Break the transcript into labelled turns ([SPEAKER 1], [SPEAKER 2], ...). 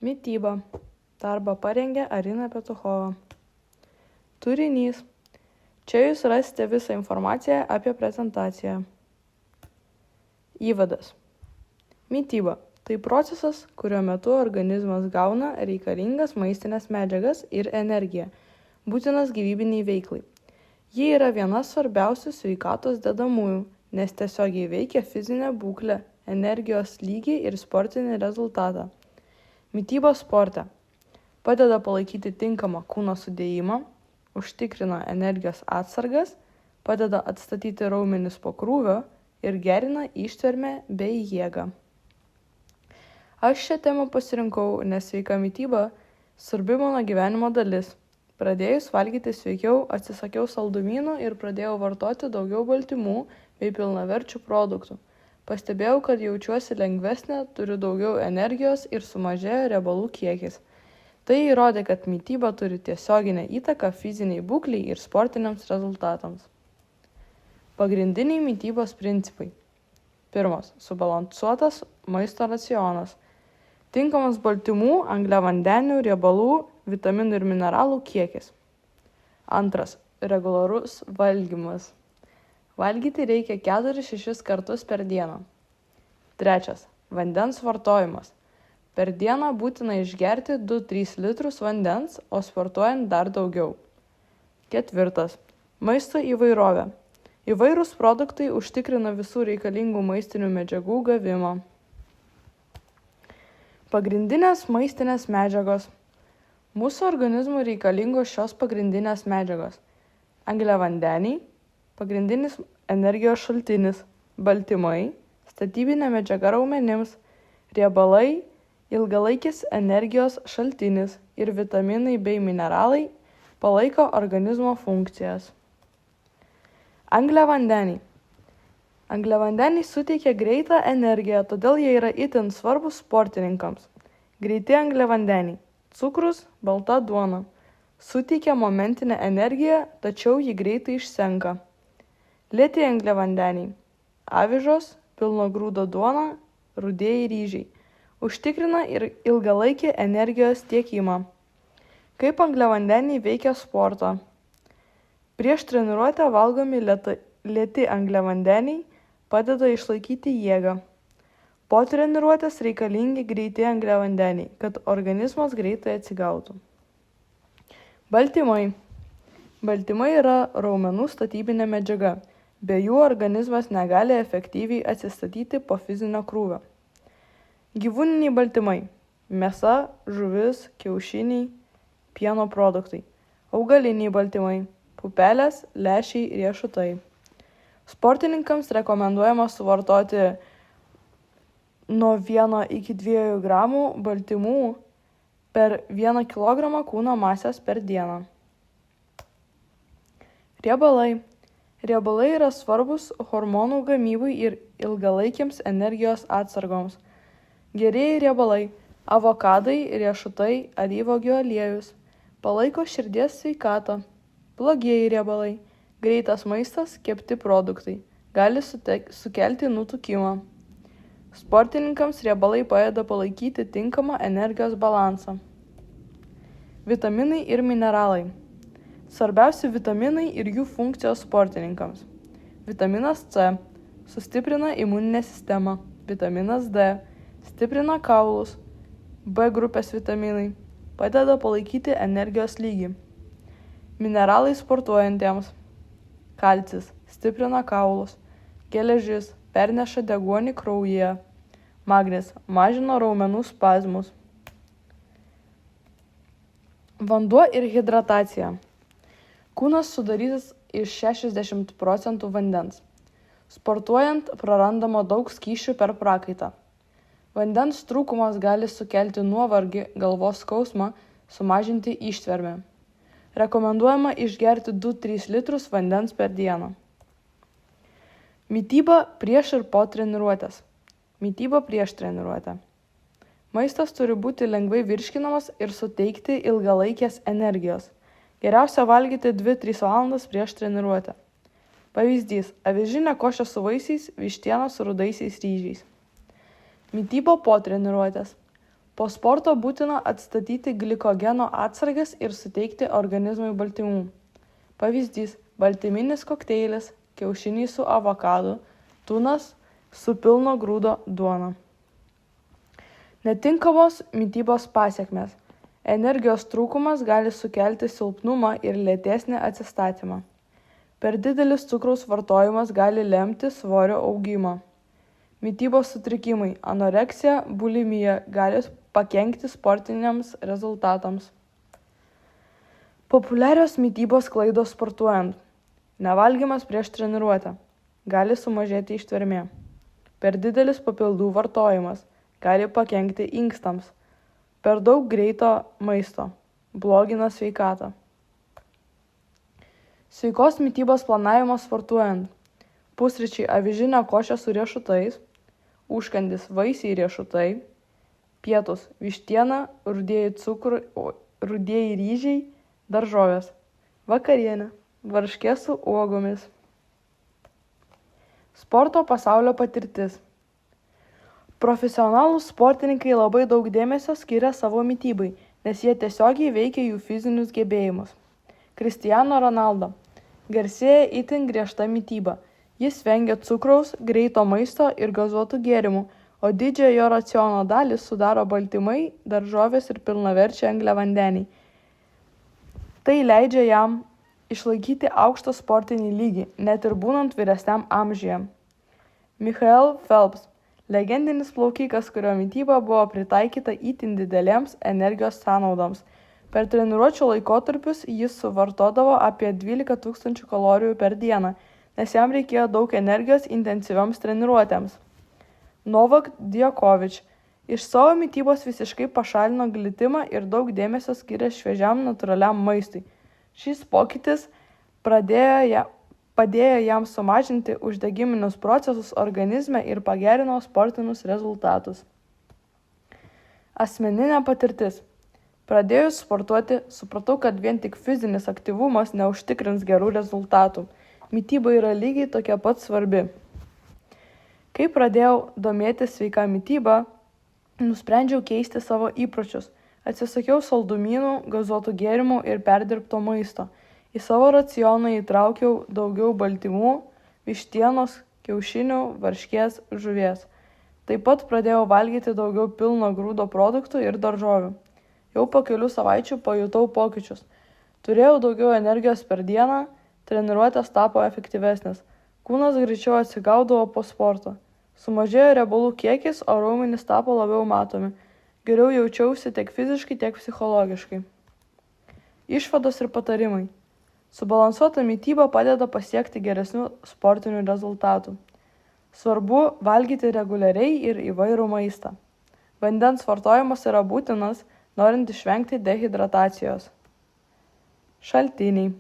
[SPEAKER 1] Mityba. Darbą parengė Arina Petuchova. Turinys. Čia jūs rasite visą informaciją apie prezentaciją. Įvadas. Mityba. Tai procesas, kurio metu organizmas gauna reikalingas maistinės medžiagas ir energiją, būtinas gyvybiniai veiklai. Ji yra viena svarbiausių sveikatos dedamųjų, nes tiesiogiai veikia fizinę būklę, energijos lygį ir sportinį rezultatą. Mityba sporte. Padeda palaikyti tinkamą kūno sudėjimą, užtikrina energijos atsargas, padeda atstatyti raumenis po krūvio ir gerina ištvermę bei jėgą. Aš šią temą pasirinkau, nes sveika mityba svarbi mano gyvenimo dalis. Pradėjus valgyti sveikiau, atsisakiau saldumynų ir pradėjau vartoti daugiau baltymų bei pilnaverčių produktų. Pastebėjau, kad jaučiuosi lengvesnė, turiu daugiau energijos ir sumažėjo riebalų kiekis. Tai įrodė, kad mityba turi tiesioginę įtaką fiziniai būklei ir sportiniams rezultatams. Pagrindiniai mitybos principai. 1. Subalansuotas maisto racionas. Tinkamas baltymų, angliavandenių, riebalų, vitaminų ir mineralų kiekis. 2. Regularus valgymas. Valgyti reikia 4-6 kartus per dieną. 3. Vandens vartojimas. Per dieną būtina išgerti 2-3 litrus vandens, o sportuojant dar daugiau. 4. Maisto įvairovė. Įvairūs produktai užtikrina visų reikalingų maistinių medžiagų gavimą. Pagrindinės maistinės medžiagos. Mūsų organizmui reikalingos šios pagrindinės medžiagos. Angliavandeniai, pagrindinis energijos šaltinis, baltymai, statybinė medžiaga raumenims, riebalai, ilgalaikis energijos šaltinis ir vitaminai bei mineralai palaiko organizmo funkcijas. Angliavandeniai. Angliavandeniai suteikia greitą energiją, todėl jie yra itin svarbus sportininkams. Greiti angliavandeniai. Cukrus, balta duona. Suteikia momentinę energiją, tačiau ji greitai išsenka. Lėti angliavandeniai. Avižos, pilno grūdo duona, rudieji ryžiai. Užtikrina ir ilgalaikį energijos tiekimą. Kaip angliavandeniai veikia sportą? Prieš treniruotę valgomi lėti angliavandeniai padeda išlaikyti jėgą. Po treniruotės reikalingi greiti angliavandeniai, kad organizmas greitai atsigautų. Baltymai. Baltymai yra raumenų statybinė medžiaga. Be jų organizmas negali efektyviai atsistatyti po fizinio krūvio. Gyvūniniai baltymai. Mėsa, žuvis, kiaušiniai, pieno produktai. Augaliniai baltymai. Pupelės, lęšiai, riešutai. Sportininkams rekomenduojama suvartoti nuo 1 iki 2 gramų baltymų per 1 kg kūno masės per dieną. Riebalai. Riebalai yra svarbus hormonų gamybai ir ilgalaikiams energijos atsargoms. Gerieji riebalai. Avokadai, riešutai, alyvuogių aliejus. Palaiko širdies sveikatą. Blogieji riebalai. Greitas maistas, kepti produktai. Gali sukelti nutukimą. Sportininkams riebalai padeda palaikyti tinkamą energijos balansą. Vitaminai ir mineralai. Svarbiausi vitaminai ir jų funkcijos sportininkams. Vitaminas C sustiprina imuninę sistemą. Vitaminas D stiprina kaulus. B grupės vitaminai padeda palaikyti energijos lygį. Mineralai sportuojantiems. Kalcis stiprina kaulus. Geležis perneša deguonį kraujyje. Magnis mažina raumenų spazmus. Vanduo ir hidratacija. Kūnas sudarytas iš 60% vandens. Sportuojant prarandama daug skysčių per prakaitą. Vandens trūkumas gali sukelti nuovargį, galvos skausmą, sumažinti ištvermę. Rekomenduojama išgerti 2-3 litrus vandens per dieną. Mityba prieš ir po treniruotės. Mityba prieš treniruotę. Maistas turi būti lengvai virškinamas ir suteikti ilgalaikės energijos. Geriausia valgyti 2-3 valandas prieš treniruotę. Pavyzdys: avižinė košė su vaisiais, vištiena su rudaisiais ryžiais. Mityba po treniruotės. Po sporto būtina atstatyti glikogeno atsargas ir suteikti organizmui baltymų. Pavyzdys – baltyminis kokteilis, kiaušiniai su avokadu, tunas su pilno grūdo duona. Netinkamos mitybos pasekmės. Energijos trūkumas gali sukelti silpnumą ir lėtesnį atsistatymą. Per didelis cukraus vartojimas gali lemti svorio augimą. Mitybos sutrikimai, anoreksija, bulimija gali pakenkti sportiniams rezultatams. Populiarios mitybos klaidos sportuojant. Nevalgymas prieš treniruotę. Gali sumažėti ištvermė. Per didelis papildų vartojimas. Gali pakenkti inkstams. Per daug greito maisto. Blogina sveikatą. Sveikos mitybos planavimas sportuojant. Pusryčiai avižinė košė su riešutais. Užkandis vaisiai riešutai. Pietus vištiena, rudieji ryžiai, daržovės. Vakarienė varškė su uogomis. Sporto pasaulio patirtis. Profesionalūs sportininkai labai daug dėmesio skiria savo mitybai, nes jie tiesiogiai veikia jų fizinius gebėjimus. Cristiano Ronaldo garsėja itin griežta mityba. Jis vengia cukraus, greito maisto ir gazuotų gėrimų, o didžiąją jo raciono dalį sudaro baltymai, daržovės ir pilnaverčiai angliavandeniai. Tai leidžia jam išlaikyti aukštą sportinį lygį, net ir būnant vyresniam amžiuje. Michael Phelps – legendinis plaukikas, kurio mityba buvo pritaikyta itin didelėms energijos sąnaudoms. Per treniruočių laikotarpius jis suvartodavo apie 12 000 kalorijų per dieną, nes jam reikėjo daug energijos intensyvioms treniruotėms. Novak Djokovic iš savo mitybos visiškai pašalino glitimą ir daug dėmesio skiria šviežiam natūraliam maistui. Šis pokytis padėjo jam sumažinti uždegiminius procesus organizme ir pagerino sportinius rezultatus. Asmeninė patirtis. Pradėjus sportuoti, supratau, kad vien tik fizinis aktyvumas neužtikrins gerų rezultatų. Mityba yra lygiai tokia pat svarbi. Kai pradėjau domėtis sveika mityba, nusprendžiau keisti savo įpročius. Atsisakiau saldumynų, gazuotų gėrimų ir perdirbto maisto. Į savo racioną įtraukiau daugiau baltymų, vištienos, kiaušinių, varškės, žuvies. Taip pat pradėjau valgyti daugiau pilno grūdo produktų ir daržovių. Jau po kelių savaičių pajutau pokyčius. Turėjau daugiau energijos per dieną, treniruotės tapo efektyvesnės. Kūnas greičiau atsigaudavo po sporto. Sumažėjo riebalų kiekis, o raumenys tapo labiau matomi. Geriau jaučiausi tiek fiziškai, tiek psichologiškai. Išvados ir patarimai. Subalansuota mityba padeda pasiekti geresnių sportinių rezultatų. Svarbu valgyti reguliariai ir įvairų maistą. Vandens vartojimas yra būtinas, norint išvengti dehidratacijos. Šaltiniai.